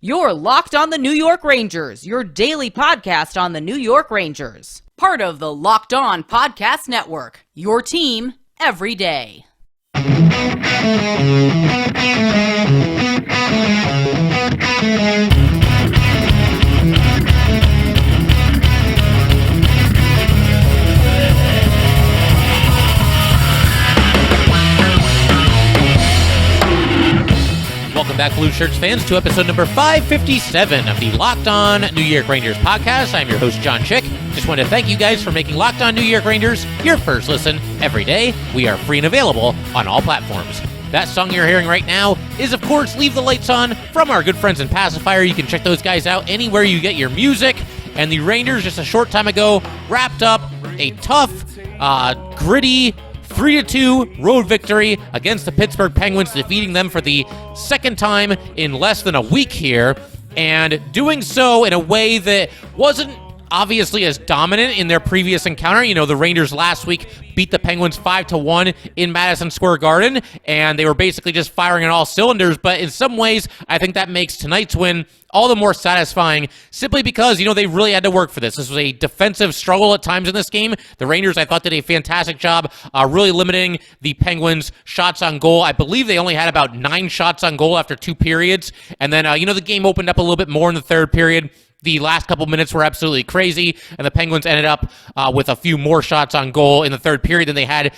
You're Locked on the New York Rangers, your daily podcast on the New York Rangers. Part of the Locked On Podcast Network, your team every day. Welcome back, Blue Shirts fans, to episode number 557 of the Locked On New York Rangers podcast. I'm your host, John Chick. Just want to thank you guys for making Locked On New York Rangers your first listen every day. We are free and available on all platforms. That song you're hearing right now is, of course, Leave the Lights On from our good friends in Passafire. You can check those guys out anywhere you get your music. And the Rangers, just a short time ago, wrapped up a tough, gritty 3-2 road victory against the Pittsburgh Penguins, defeating them for the second time in less than a week here, and doing so in a way that wasn't obviously as dominant in their previous encounter. You know, the Rangers last week beat the Penguins 5-1 in Madison Square Garden, and they were basically just firing on all cylinders, but in some ways, I think that makes tonight's win all the more satisfying, simply because, you know, they really had to work for this. This was a defensive struggle at times in this game. The Rangers, I thought, did a fantastic job really limiting the Penguins' shots on goal. I believe they only had about 9 shots on goal after 2 periods, and then, you know, the game opened up a little bit more in the third period. The last couple minutes were absolutely crazy, and the Penguins ended up with a few more shots on goal in the third period than they had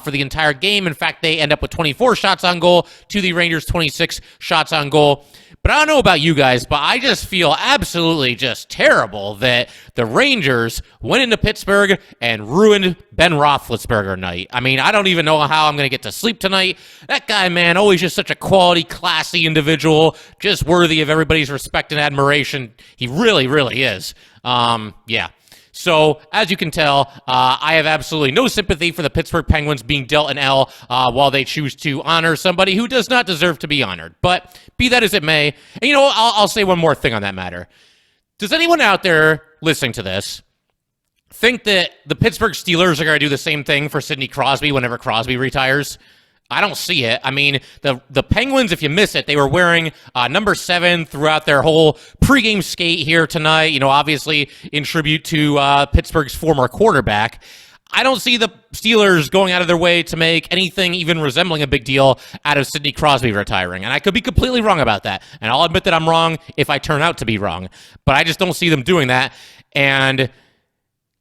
for the entire game. In fact, they end up with 24 shots on goal to the Rangers' 26 shots on goal. But I don't know about you guys, but I just feel absolutely just terrible that the Rangers went into Pittsburgh and ruined Ben Roethlisberger night. I mean, I don't even know how I'm going to get to sleep tonight. That guy, man, always just such a quality, classy individual, just worthy of everybody's respect and admiration. He really, really is. Yeah. So, as you can tell, I have absolutely no sympathy for the Pittsburgh Penguins being dealt an L while they choose to honor somebody who does not deserve to be honored. But be that as it may, and you know, I'll say one more thing on that matter. Does anyone out there listening to this think that the Pittsburgh Steelers are going to do the same thing for Sidney Crosby whenever Crosby retires? I don't see it. I mean, the Penguins, if you miss it, they were wearing number 7 throughout their whole pregame skate here tonight, you know, obviously in tribute to Pittsburgh's former quarterback. I don't see the Steelers going out of their way to make anything even resembling a big deal out of Sidney Crosby retiring. And I could be completely wrong about that. And I'll admit that I'm wrong if I turn out to be wrong. But I just don't see them doing that. And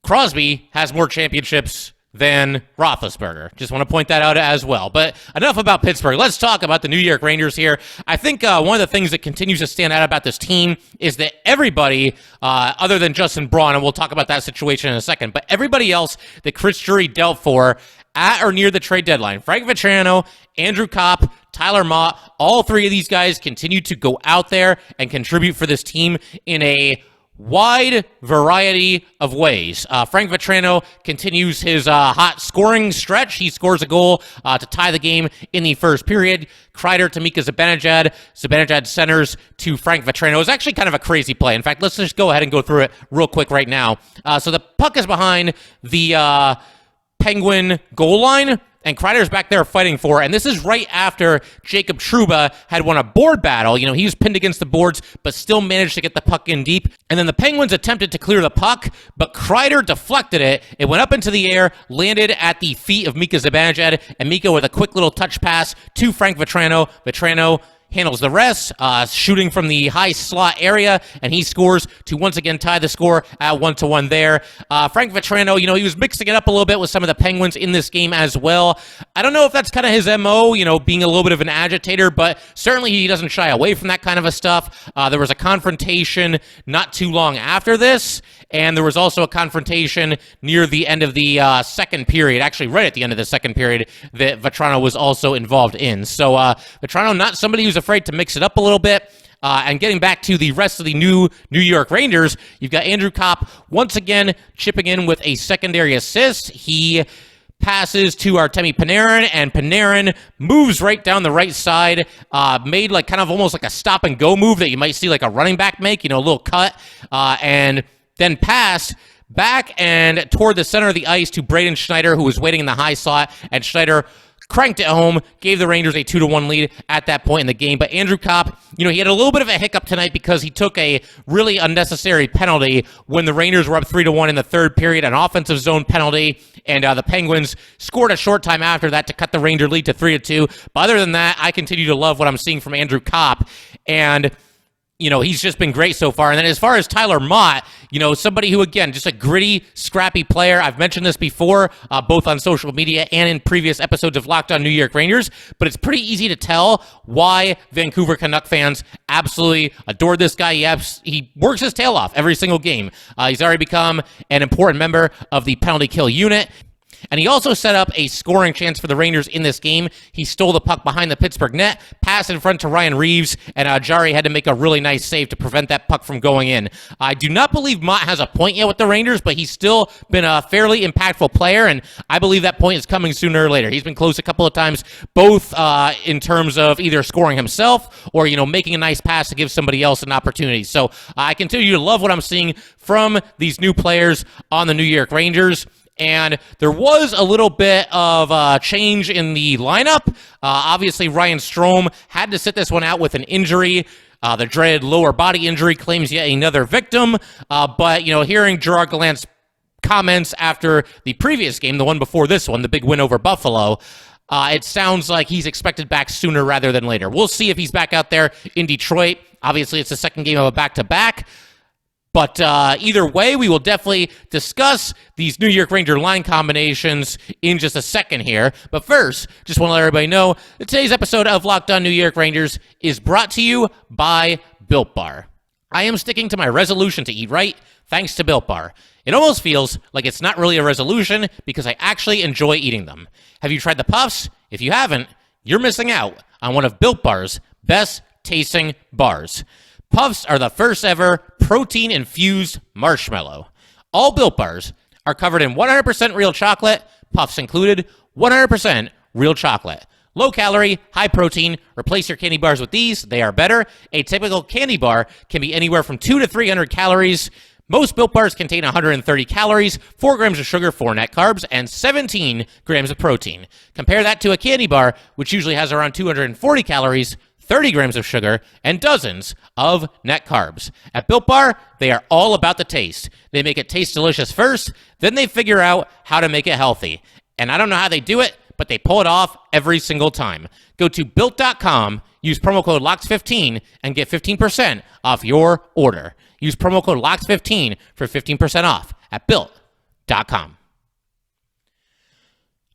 Crosby has more championships than Roethlisberger. Just want to point that out as well. But enough about Pittsburgh. Let's talk about the New York Rangers here. I think one of the things that continues to stand out about this team is that everybody, other than Justin Braun, and we'll talk about that situation in a second, but everybody else that Chris Drury dealt for at or near the trade deadline, Frank Vatrano, Andrew Copp, Tyler Motte, all 3 of these guys continue to go out there and contribute for this team in a wide variety of ways. Frank Vatrano continues his hot scoring stretch. He scores a goal to tie the game in the first period. Kreider to Mika Zibanejad. Zibanejad centers to Frank Vatrano. It was actually kind of a crazy play. In fact, let's just go ahead and go through it real quick right now. So the puck is behind the Penguin goal line, and Kreider's back there fighting for it. And this is right after Jacob Trouba had won a board battle. You know, he was pinned against the boards, but still managed to get the puck in deep. And then the Penguins attempted to clear the puck, but Kreider deflected it. It went up into the air, landed at the feet of Mika Zibanejad, and Mika with a quick little touch pass to Frank Vatrano. Vatrano handles the rest, shooting from the high slot area, and he scores to once again tie the score at 1-1 there. Frank Vatrano, you know, he was mixing it up a little bit with some of the Penguins in this game as well. I don't know if that's kind of his MO, you know, being a little bit of an agitator, but certainly he doesn't shy away from that kind of a stuff. There was a confrontation not too long after this, and there was also a confrontation near the end of the second period, actually right at the end of the second period, that Vatrano was also involved in. So Vatrano, not somebody who's afraid to mix it up a little bit. And getting back to the rest of the New York Rangers, you've got Andrew Copp once again chipping in with a secondary assist. He passes to Artemi Panarin, and Panarin moves right down the right side, made like kind of almost like a stop and go move that you might see like a running back make, you know, a little cut, and then passed back and toward the center of the ice to Braden Schneider, who was waiting in the high slot, and Schneider cranked it home, gave the Rangers a 2-1 lead at that point in the game. But Andrew Copp, he had a little bit of a hiccup tonight because he took a really unnecessary penalty when the Rangers were up 3-1 in the third period, an offensive zone penalty, and the Penguins scored a short time after that to cut the Ranger lead to 3-2. But other than that, I continue to love what I'm seeing from Andrew Copp, and he's just been great so far. And then as far as Tyler Motte, somebody who, again, just a gritty, scrappy player. I've mentioned this before, both on social media and in previous episodes of Locked On New York Rangers, but it's pretty easy to tell why Vancouver Canuck fans absolutely adore this guy. He works his tail off every single game. He's already become an important member of the penalty kill unit. And he also set up a scoring chance for the Rangers in this game. He stole the puck behind the Pittsburgh net, passed in front to Ryan Reaves, and Jari had to make a really nice save to prevent that puck from going in. I do not believe Motte has a point yet with the Rangers, but he's still been a fairly impactful player, and I believe that point is coming sooner or later. He's been close a couple of times, both in terms of either scoring himself or, making a nice pass to give somebody else an opportunity. So I continue to love what I'm seeing from these new players on the New York Rangers. And there was a little bit of change in the lineup. Obviously, Ryan Strome had to sit this one out with an injury. The dreaded lower body injury, claims yet another victim. But hearing Gerard Gallant's comments after the previous game, the one before this one, the big win over Buffalo, it sounds like he's expected back sooner rather than later. We'll see if he's back out there in Detroit. Obviously, it's the second game of a back-to-back. But either way, we will definitely discuss these New York Ranger line combinations in just a second here. But first, just want to let everybody know that today's episode of Locked On New York Rangers is brought to you by Built Bar. I am sticking to my resolution to eat right, thanks to Built Bar. It almost feels like it's not really a resolution because I actually enjoy eating them. Have you tried the Puffs? If you haven't, you're missing out on one of Built Bar's best tasting bars. Puffs are the first ever protein-infused marshmallow. All Built Bars are covered in 100% real chocolate, Puffs included, 100% real chocolate. Low calorie, high protein. Replace your candy bars with these. They are better. A typical candy bar can be anywhere from 200 to 300 calories. Most Built Bars contain 130 calories, 4 grams of sugar, 4 net carbs, and 17 grams of protein. Compare that to a candy bar, which usually has around 240 calories, 30 grams of sugar, and dozens of net carbs. At Built Bar, they are all about the taste. They make it taste delicious first, then they figure out how to make it healthy. And I don't know how they do it, but they pull it off every single time. Go to Built.com, use promo code LOCKS15, and get 15% off your order. Use promo code LOCKS15 for 15% off at Built.com.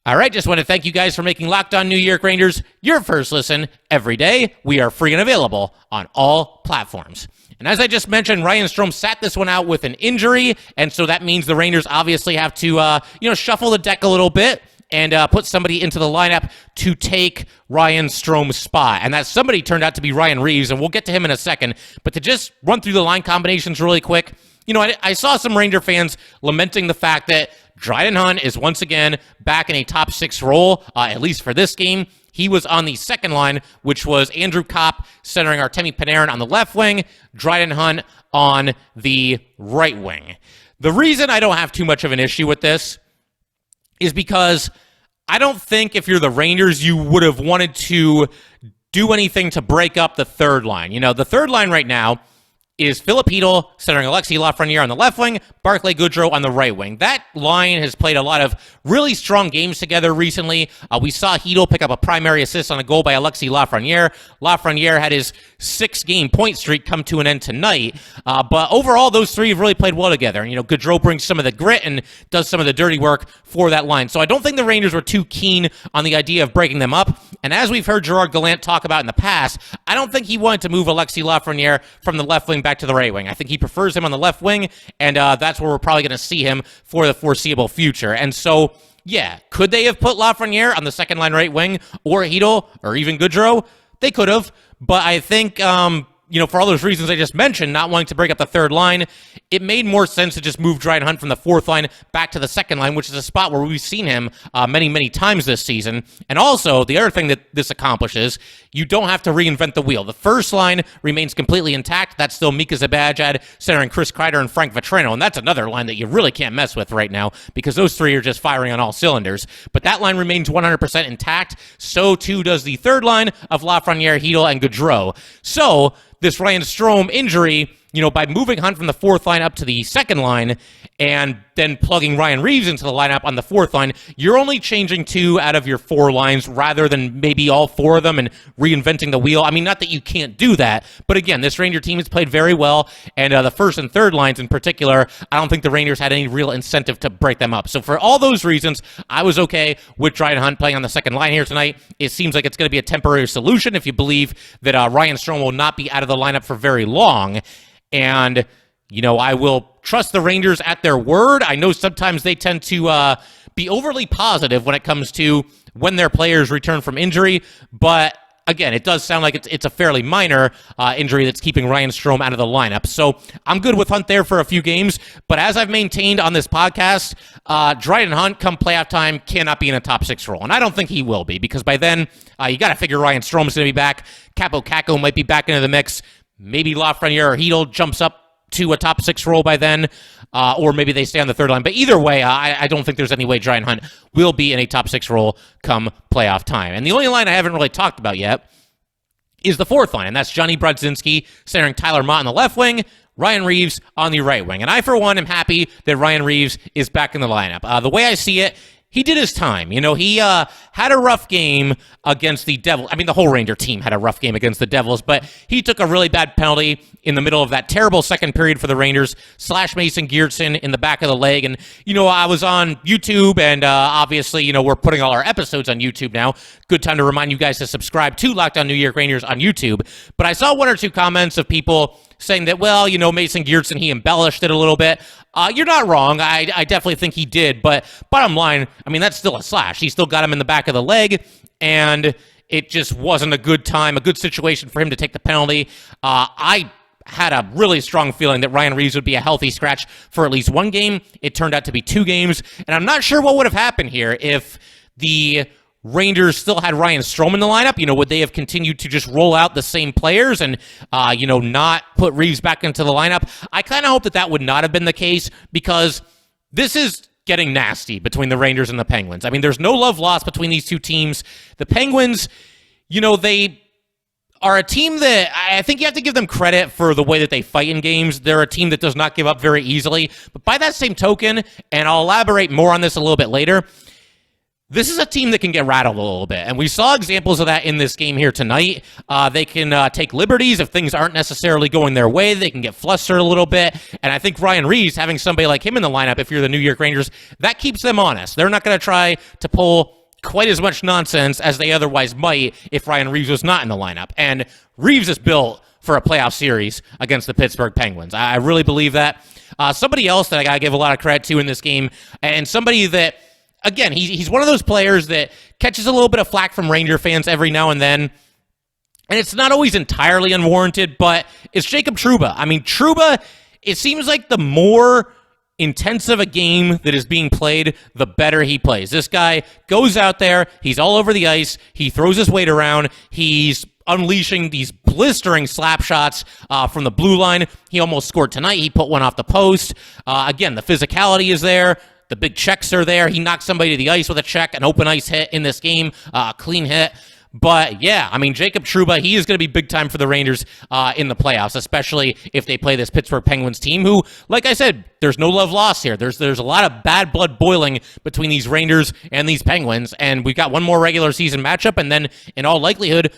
All right, just want to thank you guys for making Locked On New York Rangers your first listen every day. We are free and available on all platforms. And as I just mentioned, Ryan Strome sat this one out with an injury, and so that means the Rangers obviously have to, shuffle the deck a little bit and put somebody into the lineup to take Ryan Strome's spot. And that somebody turned out to be Ryan Reaves, and we'll get to him in a second. But to just run through the line combinations really quick, I saw some Ranger fans lamenting the fact that Dryden Hunt is once again back in a top 6 role, at least for this game. He was on the second line, which was Andrew Copp centering Artemi Panarin on the left wing, Dryden Hunt on the right wing. The reason I don't have too much of an issue with this is because I don't think if you're the Rangers, you would have wanted to do anything to break up the third line. The third line right now is Philip Hedl centering Alexis Lafreniere on the left wing, Barclay Goodrow on the right wing. That line has played a lot of really strong games together recently. We saw Hedl pick up a primary assist on a goal by Alexis Lafreniere. Lafreniere had his 6-game point streak come to an end tonight. But overall, those three have really played well together. And, Goodrow brings some of the grit and does some of the dirty work for that line. So I don't think the Rangers were too keen on the idea of breaking them up. And as we've heard Gerard Gallant talk about in the past, I don't think he wanted to move Alexis Lafreniere from the left wing back to the right wing. I think he prefers him on the left wing, and that's where we're probably going to see him for the foreseeable future. And so, yeah, could they have put Lafreniere on the second line right wing, or Hedl, or even Goodrow? They could have, but I think, for all those reasons I just mentioned, not wanting to break up the third line, it made more sense to just move Dryden Hunt from the fourth line back to the second line, which is a spot where we've seen him many, many times this season. And also, the other thing that this accomplishes, you don't have to reinvent the wheel. The first line remains completely intact. That's still Mika Zibanejad, centering Chris Kreider and Frank Vatrano, and that's another line that you really can't mess with right now because those three are just firing on all cylinders. But that line remains 100% intact. So too does the third line of Lafreniere, Hedel, and Gaudreau. So this Ryan Strome injury, by moving Hunt from the fourth line up to the second line and then plugging Ryan Reaves into the lineup on the fourth line, you're only changing 2 out of your 4 lines rather than maybe all 4 of them and reinventing the wheel. I mean, not that you can't do that, but again, this Ranger team has played very well, and the first and third lines in particular, I don't think the Rangers had any real incentive to break them up. So for all those reasons, I was okay with Dryden Hunt playing on the second line here tonight. It seems like it's going to be a temporary solution if you believe that Ryan Strome will not be out of the lineup for very long. And, I will trust the Rangers at their word. I know sometimes they tend to be overly positive when it comes to when their players return from injury, but again, it does sound like it's a fairly minor injury that's keeping Ryan Strome out of the lineup. So I'm good with Hunt there for a few games, but as I've maintained on this podcast, Dryden Hunt come playoff time cannot be in a top 6 role, and I don't think he will be, because by then you got to figure Ryan Strome's going to be back. Capo Caco might be back into the mix. Maybe Lafreniere or Hedel jumps up to a top 6 role by then, or maybe they stay on the third line. But either way, I don't think there's any way Dryden Hunt will be in a top 6 role come playoff time. And the only line I haven't really talked about yet is the fourth line, and that's Johnny Brodzinski centering Tyler Motte on the left wing, Ryan Reaves on the right wing. And I, for one, am happy that Ryan Reaves is back in the lineup. The way I see it, he did his time. He had a rough game against the Devils. I mean, the whole Ranger team had a rough game against the Devils, but he took a really bad penalty in the middle of that terrible second period for the Rangers, slash Mason Geertsen in the back of the leg. And, I was on YouTube, and obviously, we're putting all our episodes on YouTube now. Good time to remind you guys to subscribe to Locked On New York Rangers on YouTube. But I saw 1 or 2 comments of people saying that, well, Mason Geertsen, he embellished it a little bit. You're not wrong. I definitely think he did. But bottom line, I mean, that's still a slash. He still got him in the back of the leg, and it just wasn't a good situation for him to take the penalty. I had a really strong feeling that Ryan Reaves would be a healthy scratch for at least 1 game. It turned out to be 2 games, and I'm not sure what would have happened here if the Rangers still had Ryan Strome in the lineup. Would they have continued to just roll out the same players and, not put Reaves back into the lineup? I kind of hope that would not have been the case, because this is getting nasty between the Rangers and the Penguins. I mean, there's no love lost between these two teams. The Penguins, they are a team that I think you have to give them credit for the way that they fight in games. They're a team that does not give up very easily. But by that same token, and I'll elaborate more on this a little bit later, this is a team that can get rattled a little bit, and we saw examples of that in this game here tonight. They can take liberties if things aren't necessarily going their way. They can get flustered a little bit, and I think Ryan Reaves, having somebody like him in the lineup, if you're the New York Rangers, that keeps them honest. They're not going to try to pull quite as much nonsense as they otherwise might if Ryan Reaves was not in the lineup, and Reaves is built for a playoff series against the Pittsburgh Penguins. I really believe that. Somebody else that I got to give a lot of credit to in this game, and somebody that, again, he's one of those players that catches a little bit of flack from Ranger fans every now and then, and it's not always entirely unwarranted, but it's Jacob Trouba. I mean, Trouba, it seems like the more intensive a game that is being played, the better he plays. This guy goes out there, he's all over the ice, he throws his weight around, he's unleashing these blistering slap shots from the blue line. He almost scored tonight. He put one off the post. Again, the physicality is there. The big checks are there. He knocked somebody to the ice with a check, an open ice hit in this game, clean hit. But yeah, I mean, Jacob Trouba, he is going to be big time for the Rangers in the playoffs, especially if they play this Pittsburgh Penguins team who, like I said, there's no love lost here. There's a lot of bad blood boiling between these Rangers and these Penguins, and we've got one more regular season matchup, and then in all likelihood,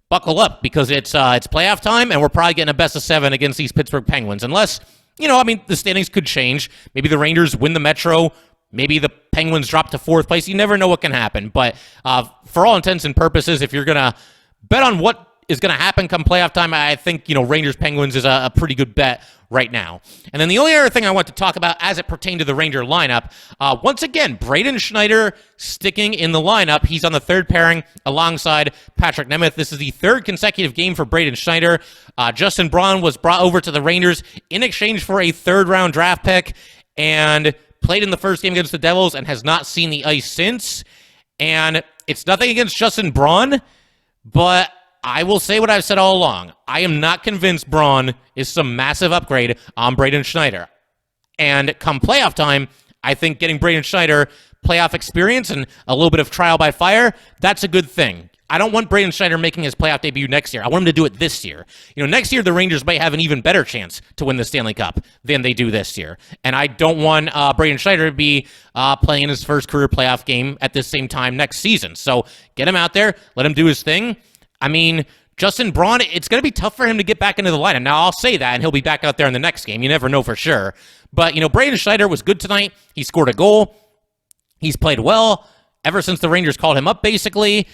buckle up, because it's playoff time, and we're probably getting a best of 7 against these Pittsburgh Penguins, unless, the standings could change. Maybe the Rangers win the Metro. Maybe the Penguins drop to 4th place. You never know what can happen. But for all intents and purposes, if you're going to bet on what is going to happen come playoff time, I think, Rangers-Penguins is a pretty good bet right now. And then the only other thing I want to talk about as it pertained to the Ranger lineup, once again, Braden Schneider sticking in the lineup. He's on the 3rd pairing alongside Patrick Nemeth. This is the 3rd consecutive game for Braden Schneider. Justin Braun was brought over to the Rangers in exchange for a 3rd-round draft pick, and played in the first game against the Devils and has not seen the ice since. And it's nothing against Justin Braun, but I will say what I've said all along. I am not convinced Braun is some massive upgrade on Braden Schneider. And come playoff time, I think getting Braden Schneider playoff experience and a little bit of trial by fire, that's a good thing. I don't want Braden Schneider making his playoff debut next year. I want him to do it this year. Next year, the Rangers might have an even better chance to win the Stanley Cup than they do this year. And I don't want Braden Schneider to be playing in his first career playoff game at the same time next season. So get him out there, let him do his thing. I mean, Justin Braun, it's going to be tough for him to get back into the lineup. Now, I'll say that, and he'll be back out there in the next game. You never know for sure. But, Braden Schneider was good tonight. He scored a goal. He's played well ever since the Rangers called him up, basically.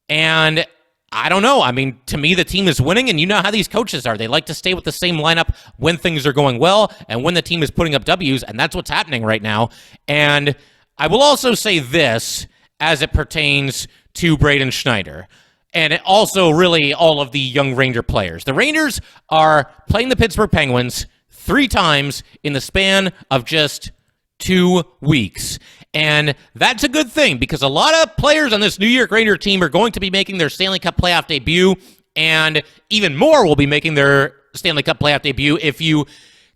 And I don't know. I mean, to me, the team is winning, and you know how these coaches are. They like to stay with the same lineup when things are going well and when the team is putting up W's, and that's what's happening right now. And I will also say this as it pertains to Braden Schneider, and also really all of the young Ranger players. The Rangers are playing the Pittsburgh Penguins 3 times in the span of just 2 weeks. And that's a good thing because a lot of players on this New York Ranger team are going to be making their Stanley Cup playoff debut, and even more will be making their Stanley Cup playoff debut if you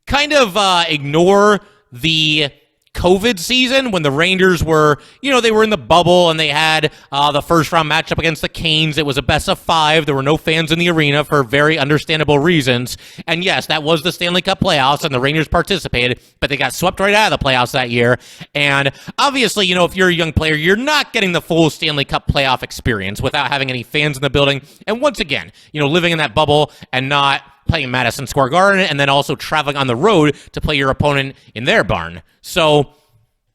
kind of ignore the COVID season when the Rangers were, they were in the bubble and they had the first round matchup against the Canes. It was a best of 5. There were no fans in the arena for very understandable reasons. And yes, that was the Stanley Cup playoffs and the Rangers participated, but they got swept right out of the playoffs that year. And obviously, if you're a young player, you're not getting the full Stanley Cup playoff experience without having any fans in the building. And once again, living in that bubble and not playing Madison Square Garden and then also traveling on the road to play your opponent in their barn. So,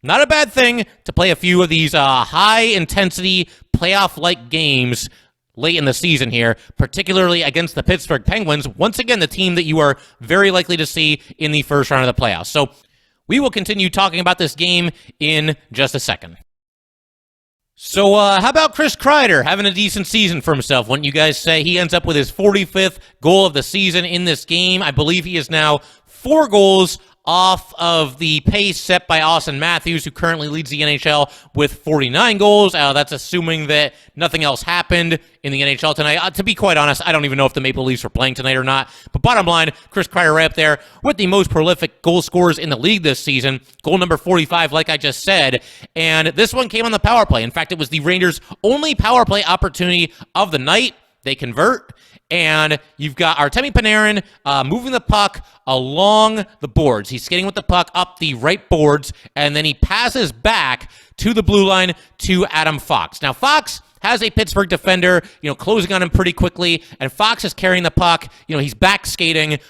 not a bad thing to play a few of these high-intensity, playoff-like games late in the season here, particularly against the Pittsburgh Penguins, once again, the team that you are very likely to see in the first round of the playoffs. So, we will continue talking about this game in just a second. So, how about Chris Kreider having a decent season for himself? Wouldn't you guys say? He ends up with his 45th goal of the season in this game. I believe he is now 4 goals off of the pace set by Austin Matthews, who currently leads the NHL with 49 goals. That's assuming that nothing else happened in the NHL tonight. To be quite honest, I don't even know if the Maple Leafs were playing tonight or not. But bottom line, Chris Kreider right up there with the most prolific goal scorers in the league this season. Goal number 45, like I just said. And this one came on the power play. In fact, it was the Rangers' only power play opportunity of the night. They convert. And you've got Artemi Panarin moving the puck along the boards. He's skating with the puck up the right boards, and then he passes back to the blue line to Adam Fox. Now, Fox has a Pittsburgh defender, closing on him pretty quickly, and Fox is carrying the puck. He's back skating,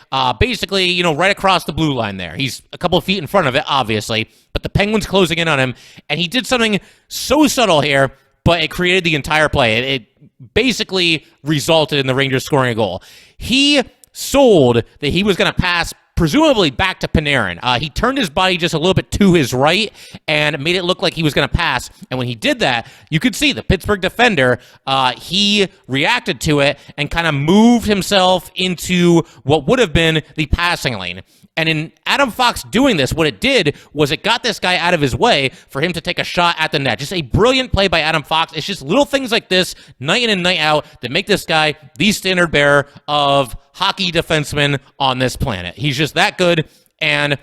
basically, right across the blue line there. He's a couple of feet in front of it, obviously, but the Penguins closing in on him, and he did something so subtle here, but it created the entire play. It basically resulted in the Rangers scoring a goal. He sold that he was going to pass presumably back to Panarin. He turned his body just a little bit to his right and made it look like he was going to pass. And when he did that, you could see the Pittsburgh defender, he reacted to it and kind of moved himself into what would have been the passing lane. And in Adam Fox doing this, what it did was it got this guy out of his way for him to take a shot at the net. Just a brilliant play by Adam Fox. It's just little things like this, night in and night out, that make this guy the standard bearer of hockey defensemen on this planet. He's just that good. And,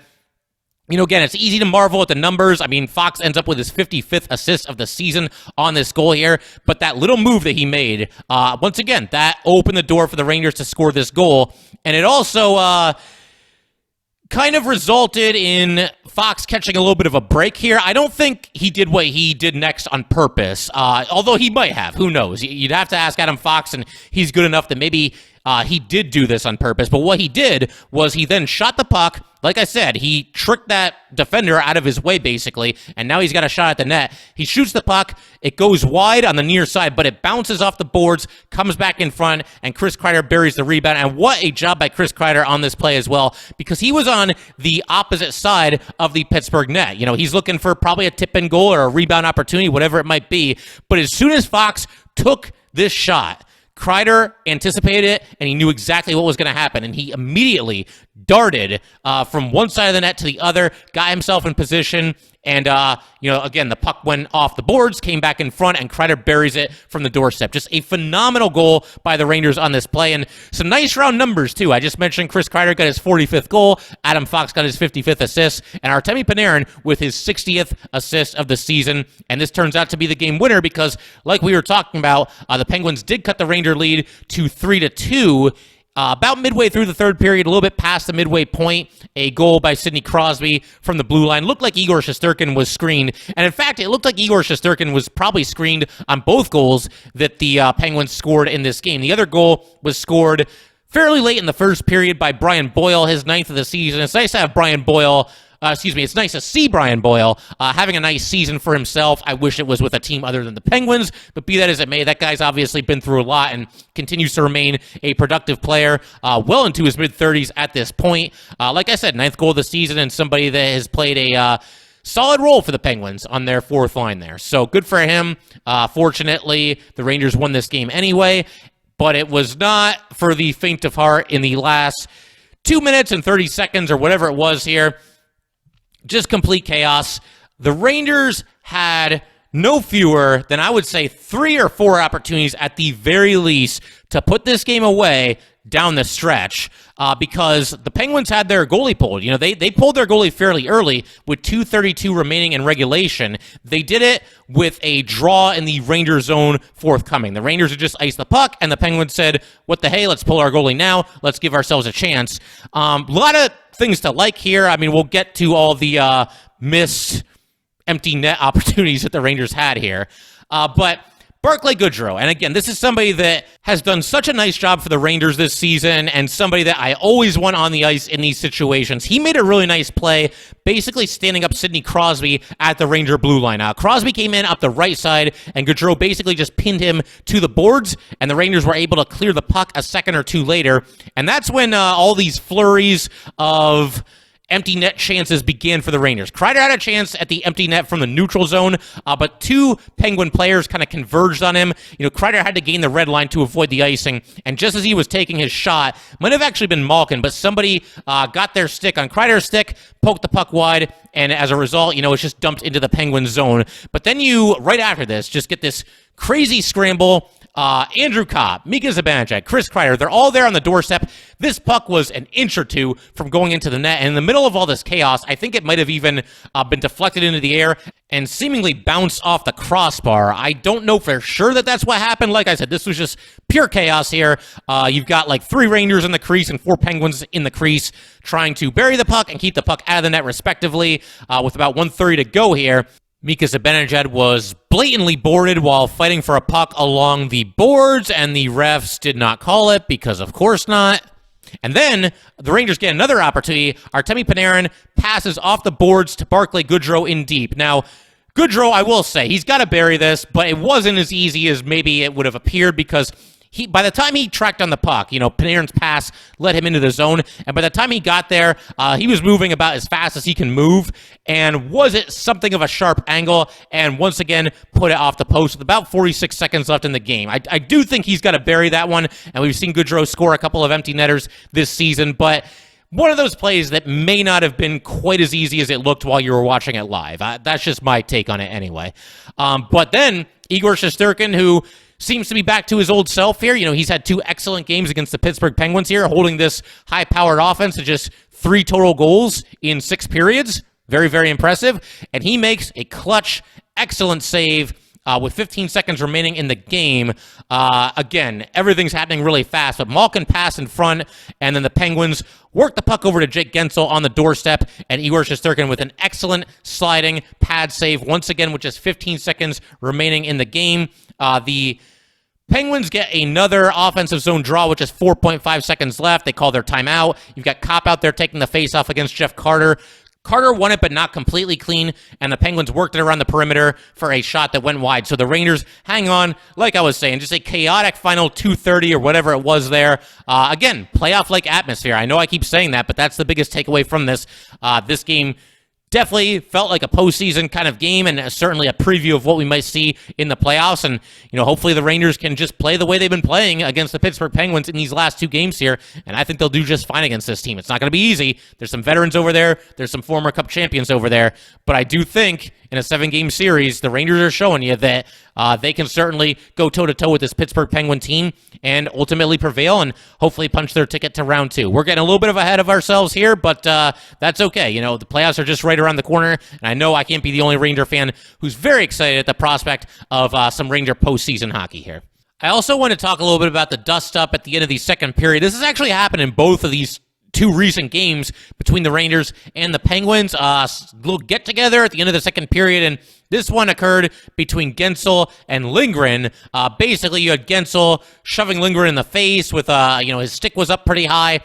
again, it's easy to marvel at the numbers. I mean, Fox ends up with his 55th assist of the season on this goal here. But that little move that he made, once again, that opened the door for the Rangers to score this goal. And it also kind of resulted in Fox catching a little bit of a break here. I don't think he did what he did next on purpose, although he might have. Who knows? You'd have to ask Adam Fox, and he's good enough that maybe he did do this on purpose. But what he did was he then shot the puck. Like I said, he tricked that defender out of his way, basically, and now he's got a shot at the net. He shoots the puck. It goes wide on the near side, but it bounces off the boards, comes back in front, and Chris Kreider buries the rebound. And what a job by Chris Kreider on this play as well, because he was on the opposite side of the Pittsburgh net. He's looking for probably a tip-in goal or a rebound opportunity, whatever it might be. But as soon as Fox took this shot, Kreider anticipated it, and he knew exactly what was going to happen, and he immediately darted from one side of the net to the other, got himself in position, And, again, the puck went off the boards, came back in front, and Kreider buries it from the doorstep. Just a phenomenal goal by the Rangers on this play, and some nice round numbers, too. I just mentioned Chris Kreider got his 45th goal, Adam Fox got his 55th assist, and Artemi Panarin with his 60th assist of the season. And this turns out to be the game winner because, like we were talking about, the Penguins did cut the Ranger lead to 3-2. About midway through the third period, a little bit past the midway point, a goal by Sidney Crosby from the blue line. Looked like Igor Shesterkin was screened. And in fact, it looked like Igor Shesterkin was probably screened on both goals that the Penguins scored in this game. The other goal was scored fairly late in the first period by Brian Boyle, his 9th of the season. It's nice to have Brian Boyle... it's nice to see Brian Boyle having a nice season for himself. I wish it was with a team other than the Penguins, but be that as it may, that guy's obviously been through a lot and continues to remain a productive player well into his mid-30s at this point. Like I said, 9th goal of the season and somebody that has played a solid role for the Penguins on their fourth line there. So good for him. Fortunately, the Rangers won this game anyway, but it was not for the faint of heart in the last 2 minutes and 30 seconds or whatever it was here. Just complete chaos. The Rangers had no fewer than, I would say, 3 or 4 opportunities at the very least to put this game away down the stretch because the Penguins had their goalie pulled. They pulled their goalie fairly early with 2:32 remaining in regulation. They did it with a draw in the Rangers zone forthcoming. The Rangers had just iced the puck, and the Penguins said, what the hey, let's pull our goalie now. Let's give ourselves a chance. A lot of things to like here. I mean, we'll get to all the missed empty net opportunities that the Rangers had here. But Barclay Goodrow, and again, this is somebody that has done such a nice job for the Rangers this season and somebody that I always want on the ice in these situations. He made a really nice play, basically standing up Sidney Crosby at the Ranger blue line. Crosby came in up the right side, and Goodrow basically just pinned him to the boards, and the Rangers were able to clear the puck a second or two later. And that's when all these flurries of empty net chances began for the Rangers. Kreider had a chance at the empty net from the neutral zone, but 2 Penguin players kind of converged on him. Kreider had to gain the red line to avoid the icing, and just as he was taking his shot, might have actually been Malkin, but somebody got their stick on Kreider's stick, poked the puck wide, and as a result, it's just dumped into the Penguin zone. But then you, right after this, just get this crazy scramble. Andrew Copp, Mika Zibanejad, Chris Kreider, they're all there on the doorstep. This puck was an inch or two from going into the net, and in the middle of all this chaos, I think it might have even been deflected into the air and seemingly bounced off the crossbar. I don't know for sure that that's what happened. Like I said, this was just pure chaos here. You've got like 3 Rangers in the crease and 4 Penguins in the crease trying to bury the puck and keep the puck out of the net respectively with about 1:30 to go here. Mika Zibanejad was blatantly boarded while fighting for a puck along the boards, and the refs did not call it because, of course not. And then the Rangers get another opportunity. Artemi Panarin passes off the boards to Barclay Goodrow in deep. Now, Goodrow, I will say, he's got to bury this, but it wasn't as easy as maybe it would have appeared because by the time he tracked on the puck, Panarin's pass led him into the zone, and by the time he got there, he was moving about as fast as he can move, and was it something of a sharp angle, and once again, put it off the post with about 46 seconds left in the game. I do think he's got to bury that one, and we've seen Goodrow score a couple of empty netters this season, but one of those plays that may not have been quite as easy as it looked while you were watching it live. That's just my take on it anyway. But then, Igor Shesterkin, who seems to be back to his old self here. He's had 2 excellent games against the Pittsburgh Penguins here, holding this high-powered offense to just 3 total goals in 6 periods. Very, very impressive. And he makes a clutch, excellent save with 15 seconds remaining in the game. Again, everything's happening really fast, but Malkin passed in front, and then the Penguins work the puck over to Jake Gensel on the doorstep, and Igor Shesterkin with an excellent sliding pad save, once again with just 15 seconds remaining in the game. The Penguins get another offensive zone draw with just 4.5 seconds left. They call their timeout. You've got Copp out there taking the face-off against Jeff Carter. Carter won it, but not completely clean, and the Penguins worked it around the perimeter for a shot that went wide. So the Rangers hang on, like I was saying, just a chaotic final 2:30 or whatever it was there. Again, playoff-like atmosphere. I know I keep saying that, but that's the biggest takeaway from this. This game definitely felt like a postseason kind of game, and certainly a preview of what we might see in the playoffs. And, hopefully the Rangers can just play the way they've been playing against the Pittsburgh Penguins in these last 2 games here, and I think they'll do just fine against this team. It's not going to be easy. There's some veterans over there. There's some former Cup champions over there, but I do think in a 7-game series, the Rangers are showing you that they can certainly go toe-to-toe with this Pittsburgh Penguin team and ultimately prevail and hopefully punch their ticket to round 2. We're getting a little bit ahead of ourselves here, but that's okay. The playoffs are just right around the corner, and I know I can't be the only Ranger fan who's very excited at the prospect of some Ranger postseason hockey here. I also want to talk a little bit about the dust-up at the end of the second period. This has actually happened in both of these 2 recent games between the Rangers and the Penguins. Little get-together at the end of the second period, and this one occurred between Guentzel and Lindgren. Basically, you had Guentzel shoving Lindgren in the face with, his stick was up pretty high,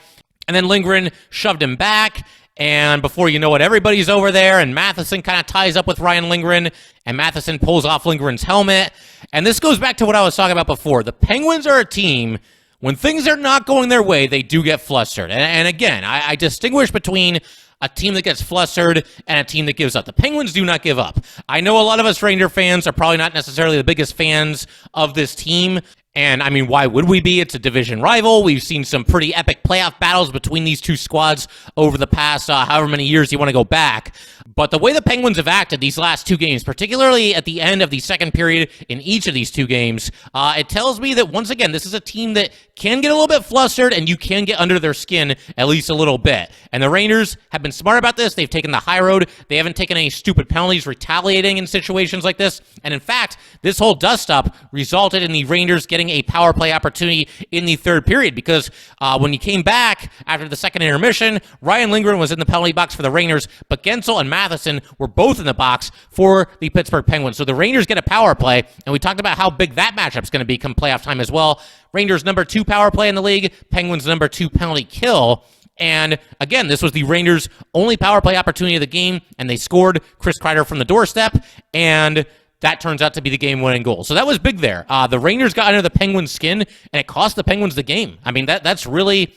and then Lindgren shoved him back, and before you know it, everybody's over there, and Matheson kind of ties up with Ryan Lindgren, and Matheson pulls off Lindgren's helmet. And this goes back to what I was talking about before. The Penguins are a team, when things are not going their way, they do get flustered. And again, I distinguish between a team that gets flustered and a team that gives up. The Penguins do not give up. I know a lot of us Ranger fans are probably not necessarily the biggest fans of this team. And, I mean, why would we be? It's a division rival. We've seen some pretty epic playoff battles between these 2 squads over the past however many years you want to go back. But the way the Penguins have acted these last 2 games, particularly at the end of the second period in each of these 2 games, it tells me that, once again, this is a team that can get a little bit flustered and you can get under their skin at least a little bit. And the Rangers have been smart about this. They've taken the high road. They haven't taken any stupid penalties retaliating in situations like this. And in fact, this whole dust-up resulted in the Rangers getting a power play opportunity in the third period because when you came back after the second intermission, Ryan Lindgren was in the penalty box for the Rangers, but Guentzel and Matheson were both in the box for the Pittsburgh Penguins. So the Rangers get a power play, and we talked about how big that matchup's going to be come playoff time as well. Rangers number 2 power play in the league, Penguins number 2 penalty kill. And again, this was the Rangers' only power play opportunity of the game, and they scored Chris Kreider from the doorstep, and that turns out to be the game-winning goal. So that was big there. The Rangers got under the Penguins' skin, and it cost the Penguins the game. I mean, that's really,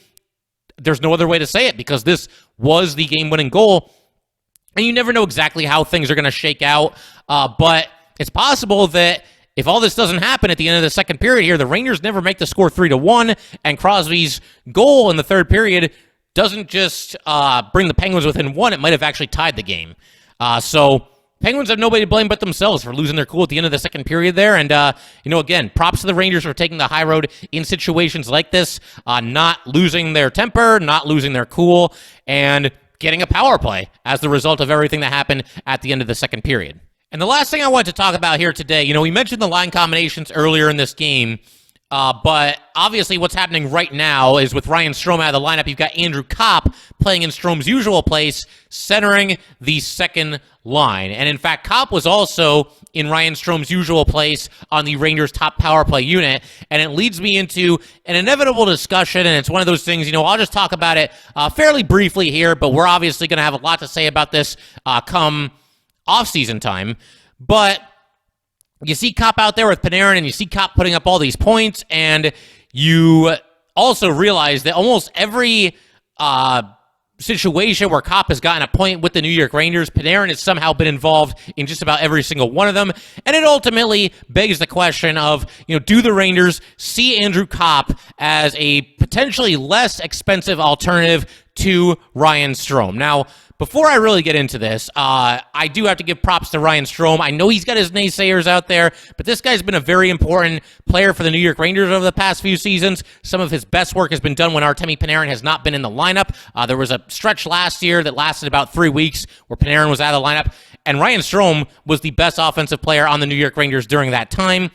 there's no other way to say it, because this was the game-winning goal, and you never know exactly how things are going to shake out, but it's possible that if all this doesn't happen at the end of the second period here, the Rangers never make the score 3-1, and Crosby's goal in the third period doesn't just bring the Penguins within 1, it might have actually tied the game. So Penguins have nobody to blame but themselves for losing their cool at the end of the second period there. And, again, props to the Rangers for taking the high road in situations like this, not losing their temper, not losing their cool, and getting a power play as the result of everything that happened at the end of the second period. And the last thing I wanted to talk about here today, we mentioned the line combinations earlier in this game, but obviously what's happening right now is with Ryan Strome out of the lineup, you've got Andrew Copp playing in Strome's usual place, centering the second line. And in fact, Copp was also in Ryan Strome's usual place on the Rangers' top power play unit. And it leads me into an inevitable discussion, and it's one of those things, I'll just talk about it fairly briefly here, but we're obviously going to have a lot to say about this come off-season time. But you see Copp out there with Panarin, and you see Copp putting up all these points, and you also realize that almost every situation where Copp has gotten a point with the New York Rangers, Panarin has somehow been involved in just about every single one of them, and it ultimately begs the question of, do the Rangers see Andrew Copp as a potentially less expensive alternative to Ryan Strome? Now, before I really get into this, I do have to give props to Ryan Strome. I know he's got his naysayers out there, but this guy's been a very important player for the New York Rangers over the past few seasons. Some of his best work has been done when Artemi Panarin has not been in the lineup. There was a stretch last year that lasted about 3 weeks where Panarin was out of the lineup, and Ryan Strome was the best offensive player on the New York Rangers during that time.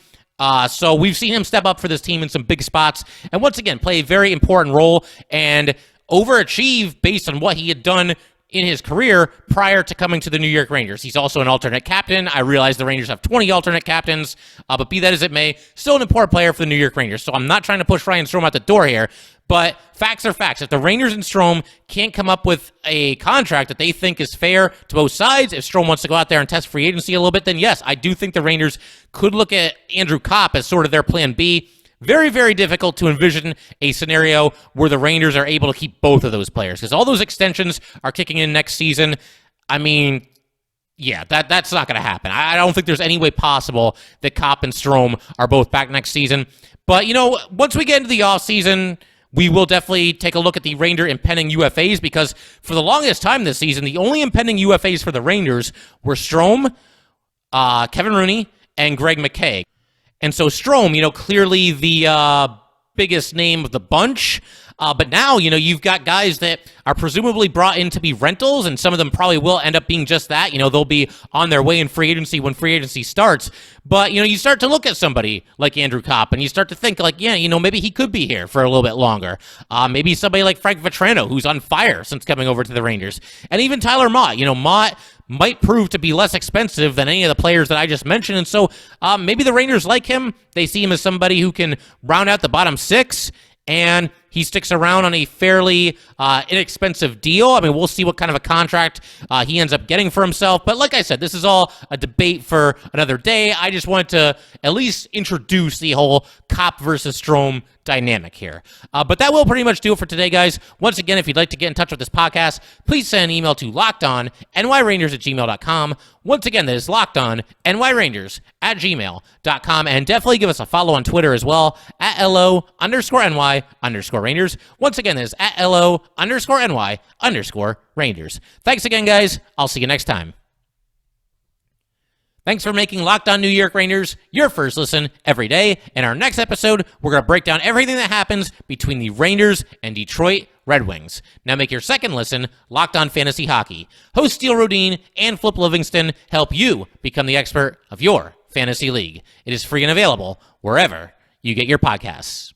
So we've seen him step up for this team in some big spots, and once again, play a very important role and overachieve based on what he had done in his career prior to coming to the New York Rangers. He's also an alternate captain. I realize the Rangers have 20 alternate captains, but be that as it may, still an important player for the New York Rangers. So I'm not trying to push Ryan Strome out the door here, but facts are facts. If the Rangers and Strome can't come up with a contract that they think is fair to both sides, if Strome wants to go out there and test free agency a little bit, then yes, I do think the Rangers could look at Andrew Copp as sort of their plan B. Very, very difficult to envision a scenario where the Rangers are able to keep both of those players because all those extensions are kicking in next season. I mean, yeah, that's not going to happen. I don't think there's any way possible that Copp and Strome are both back next season. But, once we get into the offseason, we will definitely take a look at the Ranger impending UFAs, because for the longest time this season, the only impending UFAs for the Rangers were Strome, Kevin Rooney, and Greg McKay. And so Strome, clearly the biggest name of the bunch. But now, you've got guys that are presumably brought in to be rentals, and some of them probably will end up being just that. They'll be on their way in free agency when free agency starts. But, you start to look at somebody like Andrew Copp, and you start to think, like, maybe he could be here for a little bit longer. Maybe somebody like Frank Vatrano, who's on fire since coming over to the Rangers. And even Tyler Motte. Motte might prove to be less expensive than any of the players that I just mentioned. And so maybe the Rangers like him. They see him as somebody who can round out the bottom six, and he sticks around on a fairly inexpensive deal. I mean, we'll see what kind of a contract he ends up getting for himself. But like I said, this is all a debate for another day. I just wanted to at least introduce the whole Copp versus Strome dynamic here. But that will pretty much do it for today, guys. Once again, if you'd like to get in touch with this podcast, please send an email to lockedonnyrangers@gmail.com. Once again, that is lockedonnyrangers@gmail.com. And definitely give us a follow on Twitter as well, @LO_NY_Rangers. Once again, that is @LO_NY_Rangers. Thanks again, guys. I'll see you next time. Thanks for making Locked On New York Rangers your first listen every day. In our next episode, we're going to break down everything that happens between the Rangers and Detroit Red Wings. Now make your second listen Locked On Fantasy Hockey. Host Steele Rodine and Flip Livingston help you become the expert of your fantasy league. It is free and available wherever you get your podcasts.